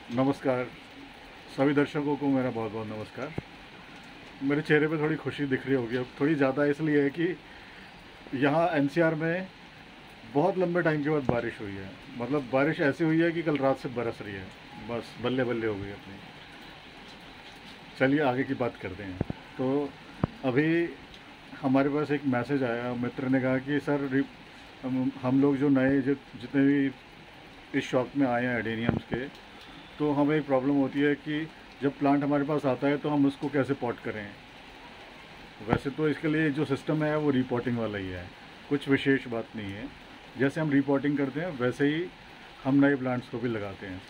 नमस्कार। सभी दर्शकों को मेरा बहुत बहुत नमस्कार। मेरे चेहरे पे थोड़ी खुशी दिख रही होगी, अब थोड़ी ज़्यादा इसलिए है कि यहाँ एनसीआर में बहुत लंबे टाइम के बाद बारिश हुई है। मतलब बारिश ऐसी हुई है कि कल रात से बरस रही है। बस बल्ले बल्ले हो गई अपनी। चलिए आगे की बात करते हैं। तो अभी हमारे पास एक मैसेज आया, मित्र ने कहा कि सर हम लोग जो नए जितने भी इस शॉप में आए हैं एडेनियम्स के, तो हमें एक प्रॉब्लम होती है कि जब प्लांट हमारे पास आता है तो हम उसको कैसे पॉट करें। वैसे तो इसके लिए जो सिस्टम है वो रिपोर्टिंग वाला ही है, कुछ विशेष बात नहीं है। जैसे हम रिपोर्टिंग करते हैं वैसे ही हम नए प्लांट्स को भी लगाते हैं।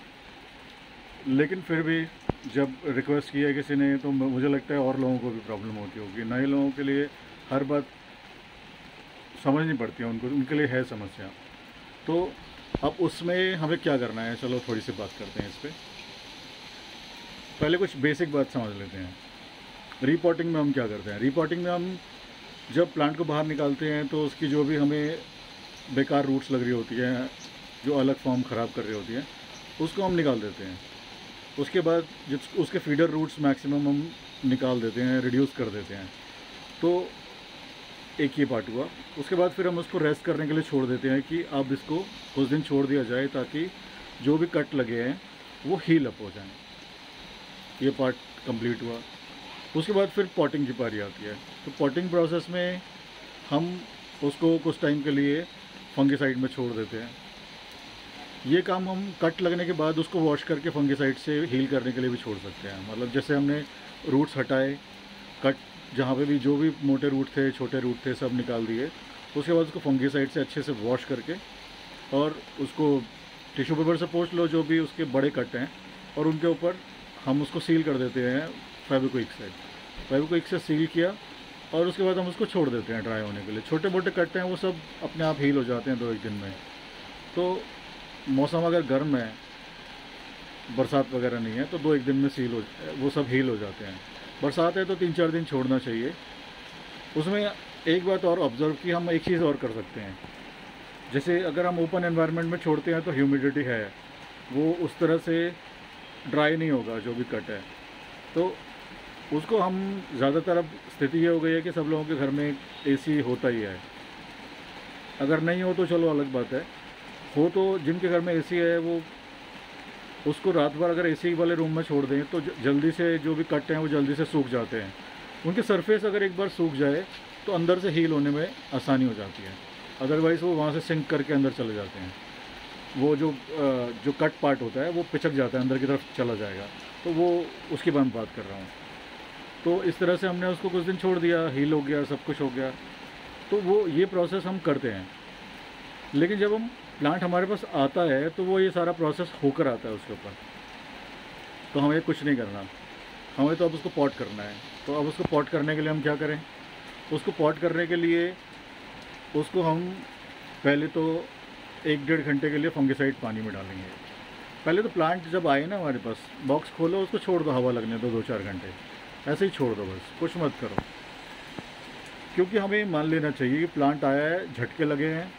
लेकिन फिर भी जब रिक्वेस्ट की है किसी ने, तो मुझे लगता है और लोगों को भी प्रॉब्लम होती होगी। नए लोगों के लिए हर बात समझनी पड़ती है, उनको उनके लिए है समस्या। तो अब उसमें हमें क्या करना है, चलो थोड़ी सी बात करते हैं इस पर। पहले कुछ बेसिक बात समझ लेते हैं। रिपोर्टिंग में हम क्या करते हैं। रिपोर्टिंग में हम जब प्लांट को बाहर निकालते हैं तो उसकी जो भी हमें बेकार रूट्स लग रही होती हैं, जो अलग फॉर्म ख़राब कर रही होती हैं, उसको हम निकाल देते हैं। उसके बाद उसके फीडर रूट्स मैक्सिमम हम निकाल देते हैं, रिड्यूस कर देते हैं। तो एक ये पार्ट हुआ। उसके बाद फिर हम उसको रेस्ट करने के लिए छोड़ देते हैं कि अब इसको कुछ दिन छोड़ दिया जाए ताकि जो भी कट लगे हैं वो हील अप हो जाएं। ये पार्ट कंप्लीट हुआ। उसके बाद फिर पॉटिंग की बारी आती है। तो पॉटिंग प्रोसेस में हम उसको कुछ टाइम के लिए फंगिसाइड में छोड़ देते हैं। ये काम हम कट लगने के बाद उसको वॉश करके फंगिसाइड से हील करने के लिए भी छोड़ सकते हैं। मतलब जैसे हमने रूट्स हटाए, कट जहाँ पे भी जो भी मोटे रूट थे, छोटे रूट थे, सब निकाल दिए। उसके बाद उसको फंगिसाइड से अच्छे से वॉश करके और उसको टिश्यू पेपर से पोंछ लो जो भी उसके बड़े कट हैं, और उनके ऊपर हम उसको सील कर देते हैं फेविक्विक से। फेविक्विक से सील किया और उसके बाद हम उसको छोड़ देते हैं ड्राई होने के लिए। छोटे मोटे कट हैं वो सब अपने आप हील हो जाते हैं 2-1 दिन में। तो मौसम अगर गर्म है, बरसात वगैरह नहीं है, तो 2-1 दिन में वो सब हील हो जाते हैं। बरसात है तो 3-4 दिन छोड़ना चाहिए। उसमें एक बात और ऑब्ज़र्व की, हम एक चीज़ और कर सकते हैं। जैसे अगर हम ओपन एनवायरनमेंट में छोड़ते हैं तो ह्यूमिडिटी है, वो उस तरह से ड्राई नहीं होगा जो भी कट है। तो उसको हम ज़्यादातर, अब स्थिति ये हो गई है कि सब लोगों के घर में एसी होता ही है। अगर नहीं हो तो चलो अलग बात है, हो तो जिनके घर में एसी है वो उसको रात भर अगर एसी वाले रूम में छोड़ दें तो जल्दी से जो भी कट हैं वो जल्दी से सूख जाते हैं। उनके सरफेस अगर एक बार सूख जाए तो अंदर से हील होने में आसानी हो जाती है। अदरवाइज़ वो वहाँ से सिंक करके अंदर चले जाते हैं। वो जो कट पार्ट होता है वो पिचक जाता है, अंदर की तरफ चला जाएगा। तो वो उसकी मैं बात कर रहा हूँ। तो इस तरह से हमने उसको कुछ दिन छोड़ दिया, हील हो गया, सब कुछ हो गया। तो वो ये प्रोसेस हम करते हैं। लेकिन जब हम प्लांट हमारे पास आता है तो वो ये सारा प्रोसेस होकर आता है उसके ऊपर। तो हमें कुछ नहीं करना, हमें तो अब उसको पॉट करना है। तो अब उसको पॉट करने के लिए हम क्या करें। उसको पॉट करने के लिए उसको हम पहले तो 1-1.5 घंटे के लिए फंगिसाइड पानी में डालेंगे। पहले तो प्लांट जब आए ना हमारे पास, बॉक्स खोलो, उसको छोड़ दो, हवा लगने दो 2-4 घंटे, ऐसे ही छोड़ दो, बस कुछ मत करो। क्योंकि हमें मान लेना चाहिए कि प्लांट आया है, झटके लगे हैं,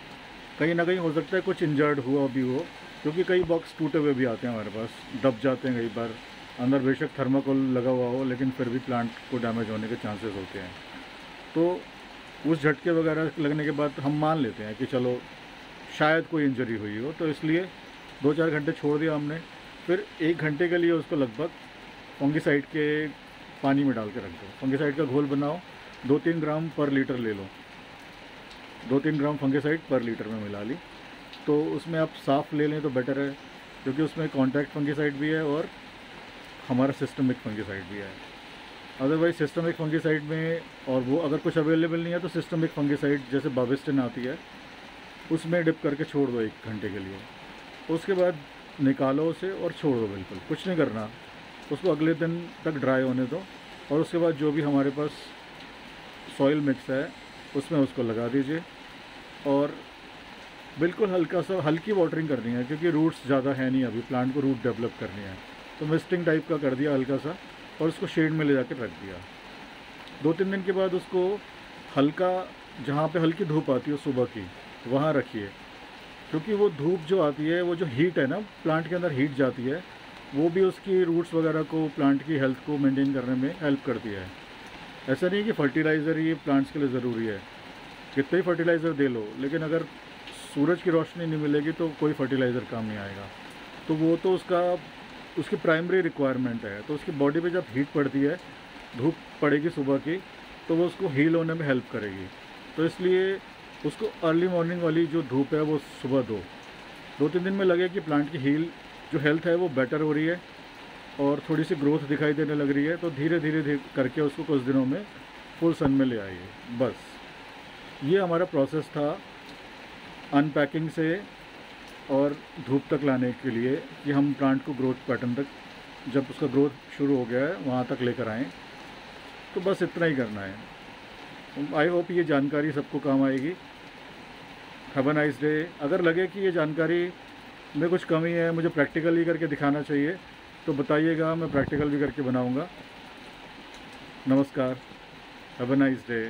कहीं ना कहीं हो सकता है कुछ इंजर्ड हुआ भी हो, क्योंकि कई बॉक्स टूटे हुए भी आते हैं हमारे पास, दब जाते हैं कई बार। अंदर बेशक थर्माकोल लगा हुआ हो लेकिन फिर भी प्लांट को डैमेज होने के चांसेस होते हैं। तो उस झटके वगैरह लगने के बाद हम मान लेते हैं कि चलो शायद कोई इंजरी हुई हो, तो इसलिए 2-4 घंटे छोड़ दिया हमने। फिर 1 घंटे के लिए उसको लगभग फंगिसाइड के पानी में डाल के रख दो। फंगिसाइड का घोल बनाओ, 2-3 ग्राम पर लीटर ले लो। 2-3 ग्राम फंगिसाइड पर लीटर में मिला ली। तो उसमें आप साफ़ ले लें तो बेटर है, क्योंकि उसमें कॉन्टैक्ट फंगिसाइड भी है और हमारा सिस्टमिक फंगिसाइड भी है। अदरवाइज सिस्टमिक फंगिसाइड में, और वो अगर कुछ अवेलेबल नहीं है तो सिस्टमिक फंगिसाइड जैसे बाविस्टिन आती है उसमें डिप करके छोड़ दो 1 घंटे के लिए। उसके बाद निकालो उसे और छोड़ दो, बिल्कुल कुछ नहीं करना। उसको अगले दिन तक ड्राई होने दो, और उसके बाद जो भी हमारे पास सॉइल मिक्स है उसमें उसको लगा दीजिए। और बिल्कुल हल्की वाटरिंग करनी है, क्योंकि रूट्स ज़्यादा है नहीं, अभी प्लांट को रूट डेवलप करनी है। तो मिस्टिंग टाइप का कर दिया हल्का सा, और उसको शेड में ले जाकर रख दिया। 2-3 दिन के बाद उसको हल्का, जहाँ पे हल्की धूप आती है सुबह की, वहाँ रखिए। क्योंकि वो धूप जो आती है, वो जो हीट है ना, प्लांट के अंदर हीट जाती है, वो भी उसकी रूट्स वगैरह को, प्लांट की हेल्थ को मेंटेन करने में हेल्प करती है। ऐसा नहीं है कि फर्टिलाइज़र ही प्लांट्स के लिए ज़रूरी है, कितना ही फर्टिलाइज़र दे लो, लेकिन अगर सूरज की रोशनी नहीं मिलेगी तो कोई फर्टिलाइज़र काम नहीं आएगा। तो वो तो उसकी प्राइमरी रिक्वायरमेंट है। तो उसकी बॉडी पे जब हीट पड़ती है, धूप पड़ेगी सुबह की, तो वो उसको हील होने में हेल्प करेगी। तो इसलिए उसको अर्ली मॉर्निंग वाली जो धूप है वो सुबह दो। 2-3 दिन में लगे कि प्लांट की जो हेल्थ है वो बेटर हो रही है और थोड़ी सी ग्रोथ दिखाई देने लग रही है, तो धीरे धीरे करके उसको कुछ दिनों में फुल सन में ले आइए। बस ये हमारा प्रोसेस था अनपैकिंग से और धूप तक लाने के लिए, कि हम प्लांट को ग्रोथ पैटर्न तक, जब उसका ग्रोथ शुरू हो गया है वहाँ तक लेकर आएँ। तो बस इतना ही करना है। आई होप ये जानकारी सबको काम आएगी। Have a nice day. अगर लगे कि ये जानकारी में कुछ कमी है, मुझे प्रैक्टिकली करके दिखाना चाहिए, तो बताइएगा, मैं प्रैक्टिकल भी करके बनाऊंगा। नमस्कार, हैव अ नाइस डे।